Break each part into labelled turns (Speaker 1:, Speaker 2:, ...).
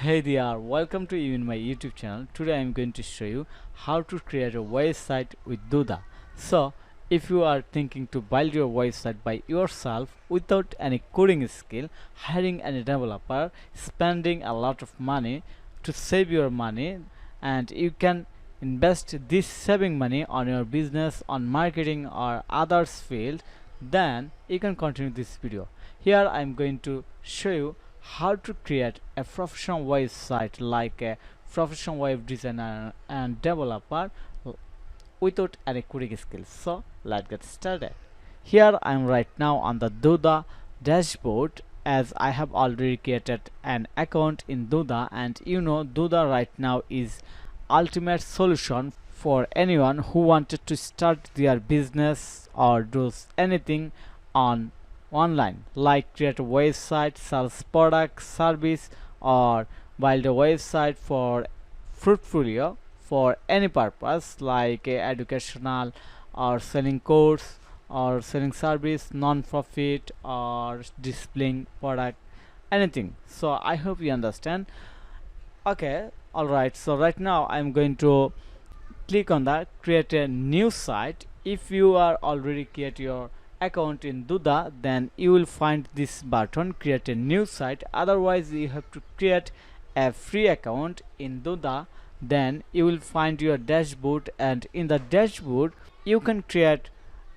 Speaker 1: Hey there, welcome to you in my YouTube channel. Today I am going to show you how to create a website with Duda. So if you are thinking to build your website by yourself without any coding skill, hiring any developer, spending a lot of money to save your money, and you can invest this saving money on your business, on marketing or others field, then you can continue this video. Here I am going to show you how to create a professional website like a professional web designer and developer without any coding skills. So let's get started. Here I am right now on the Duda dashboard, as I have already created an account in Duda, and you know Duda right now is ultimate solution for anyone who wanted to start their business or do anything on online, like create a website, sells product, service, or build a website for portfolio for any purpose like educational or selling course or selling service, non-profit or displaying product, anything. So I hope you understand. Okay, all right, so right now I'm going to click on that create a new site. If you are already create your account in Duda, then you will find this button create a new site. Otherwise you have to create a free account in Duda, then you will find your dashboard, and in the dashboard you can create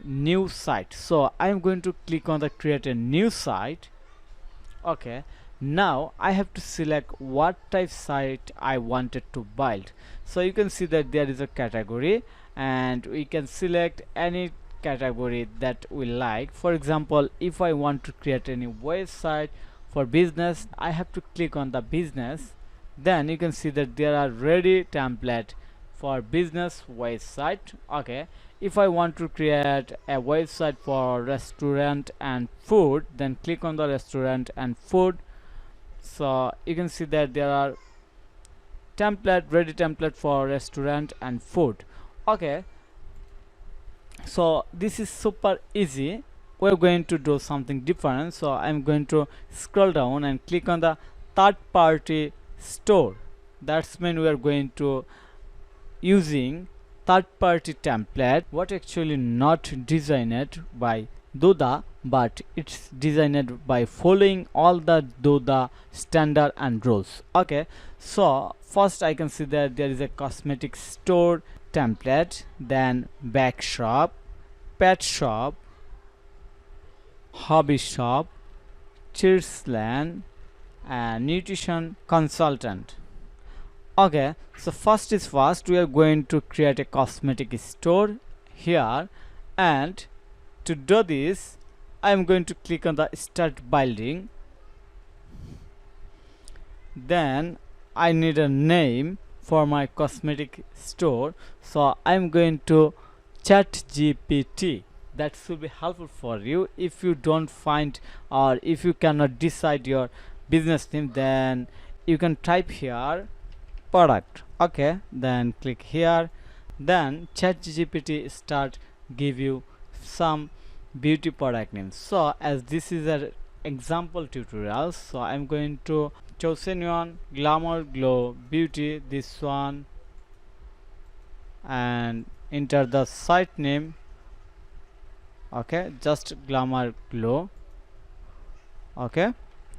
Speaker 1: new site. So I'm going to click on the create a new site. Okay, now I have to select what type site I wanted to build. So you can see that there is a category and we can select any category that we like. For example, if I want to create any website for business, I have to click on the business. Then you can see that there are ready template for business website. Okay, if I want to create a website for restaurant and food, then click on the restaurant and food. So you can see that there are ready template for restaurant and food. Okay, so this is super easy. We're going to do something different, so I'm going to scroll down and click on the third party store. That's mean we are going to using third party template, what actually not designed by Duda, but it's designed by following all the Duda standard and rules. Okay, so first I can see that there is a cosmetic store template, then bake shop, pet shop, hobby shop, children's and nutrition consultant. Okay, so first is first, we are going to create a cosmetic store here, and to do this I am going to click on the start building. Then I need a name for my cosmetic store, so I'm going to chat GPT. That should be helpful for you. If you don't find or if you cannot decide your business name, then you can type here product. Okay, then click here, then chat GPT start give you some beauty product names. So as this is an example tutorial, so I'm going to chosen one glamour glow beauty, this one, and enter the site name. Okay, just glamour glow. Okay,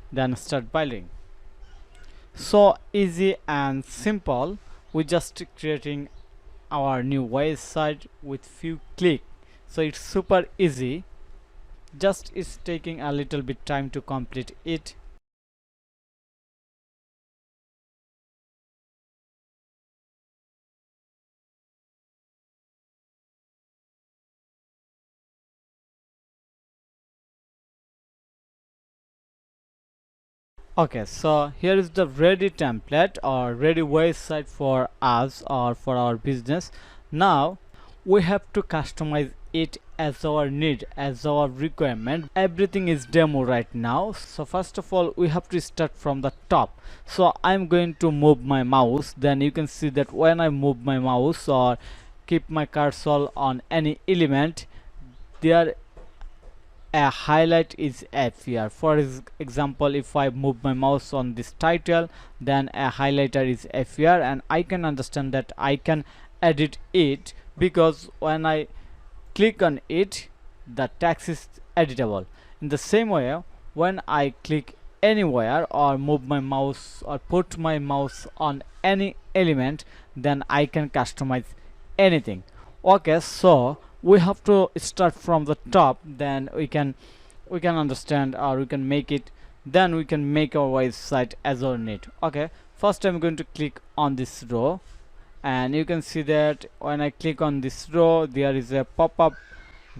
Speaker 1: then start building. So easy and simple. We just creating our new website with few clicks. So it's super easy, just it's taking a little bit time to complete it. Okay, so here is the ready template or ready website for us or for our business. Now we have to customize it as our need, as our requirement. Everything is demo right now, so first of all we have to start from the top. So I'm going to move my mouse, then you can see that when I move my mouse or keep my cursor on any element, there a highlight is appear. For example, if I move my mouse on this title, then a highlighter is appear, and I can understand that I can edit it, because when I click on it, the text is editable. In the same way, when I click anywhere or move my mouse or put my mouse on any element, then I can customize anything. Okay, so we have to start from the top, then we can understand, or we can make it, then we can make our website as our need. Okay, first I'm going to click on this row, and you can see that when I click on this row, there is a pop-up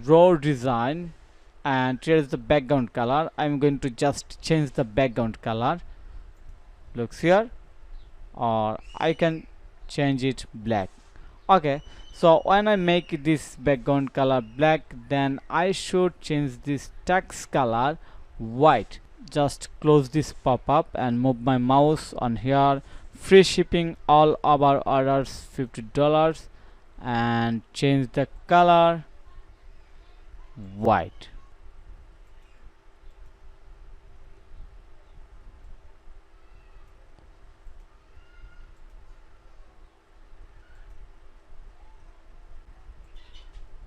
Speaker 1: row design, and here is the background color. I'm going to just change the background color, looks here, or I can change it black. Okay, so when I make this background color black, then I should change this text color white. Just close this pop-up and move my mouse on here. Free shipping, all our orders $50, and change the color white.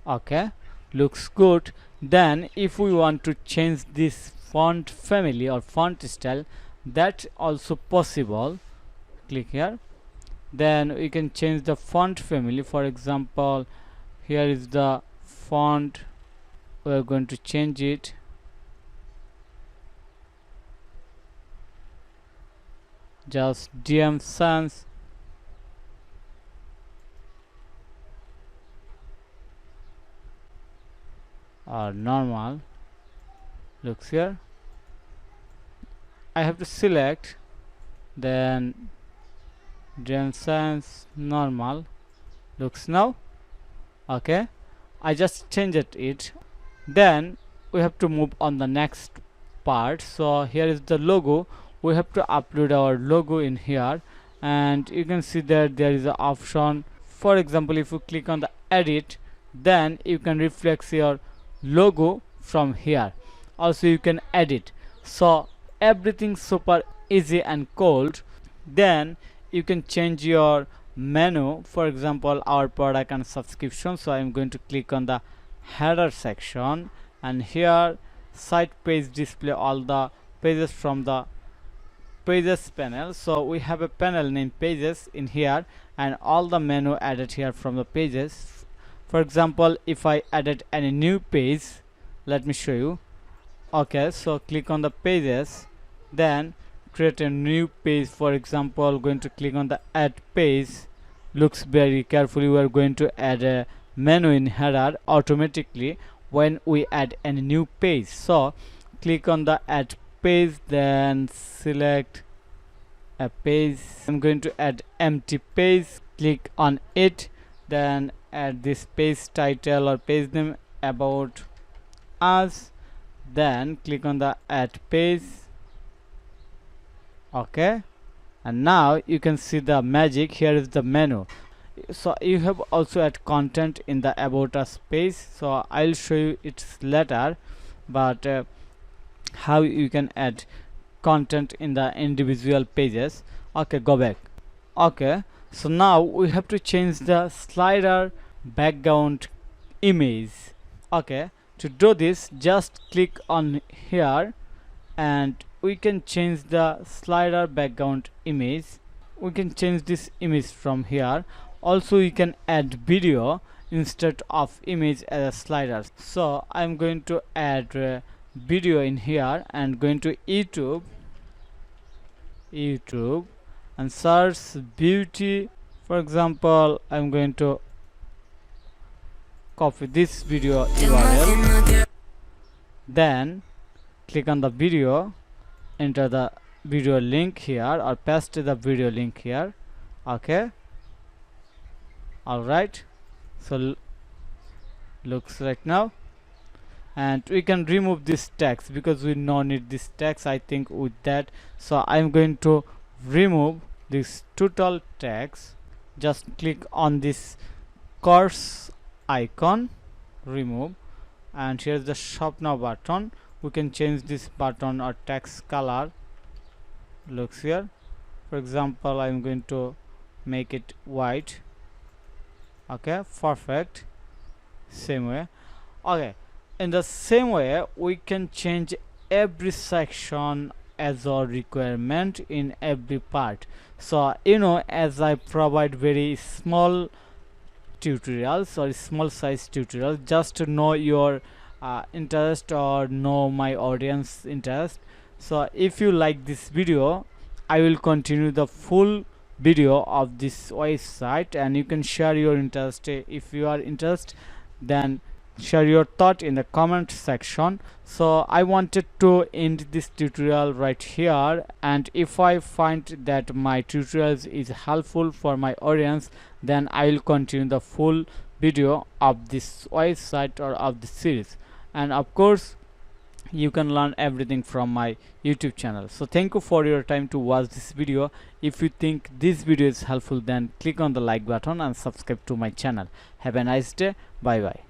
Speaker 1: Okay, looks good. Then if we want to change this font family or font style, that also possible. Click here, then we can change the font family. For example, here is the font, we are going to change it. Just DM Sans, or normal, looks here. I have to select, then DM Sans normal, looks now. Okay, I just changed it. Then we have to move on the next part. So here is the logo. We have to upload our logo in here, and you can see that there is an option. For example, if you click on the edit, then you can reflex your logo from here. Also you can edit, so everything super easy and cold. Then you can change your menu. For example, our product and subscription, so I'm going to click on the header section, and here site page display all the pages from the pages panel. So we have a panel named pages in here, and all the menu added here from the pages. For example, if I added any new page, let me show you. Okay, so click on the pages, then create a new page. For example, going to click on the add page. Looks very carefully, we are going to add a menu in header automatically when we add any new page. So click on the add page, then select a page. I'm going to add empty page, click on it, then add this page title or page name, about us, then click on the add page. Okay, and now you can see the magic. Here is the menu. So you have also add content in the about us page, so I'll show you it later, but how you can add content in the individual pages. Okay, go back. Okay, so now we have to change the slider background image. Okay, to do this, just click on here, and we can change the slider background image. We can change this image from here. Also you can add video instead of image as a slider. So I'm going to add video in here, and going to YouTube, and search beauty. For example, I'm going to copy this video URL, then click on the video, enter the video link here, or paste the video link here. Okay, all right, so looks like now. And we can remove this text because we no need this text, I think, with that. So I'm going to remove this total text. Just click on this course icon, remove, and here's the shop now button. We can change this button or text color. Looks here, for example, I'm going to make it white. Okay, perfect. Same way. Okay, in the same way we can change every section as a requirement in every part. So as I provide very small tutorials or small size tutorials just to know your interest or know my audience interest. So if you like this video, I will continue the full video of this website, and you can share your interest. If you are interested, then share your thought in the comment section. So I wanted to end this tutorial right here, and if I find that my tutorials is helpful for my audience, then I will continue the full video of this website or of the series. And of course you can learn everything from my YouTube channel. So thank you for your time to watch this video. If you think this video is helpful, then click on the like button and subscribe to my channel. Have a nice day. Bye bye.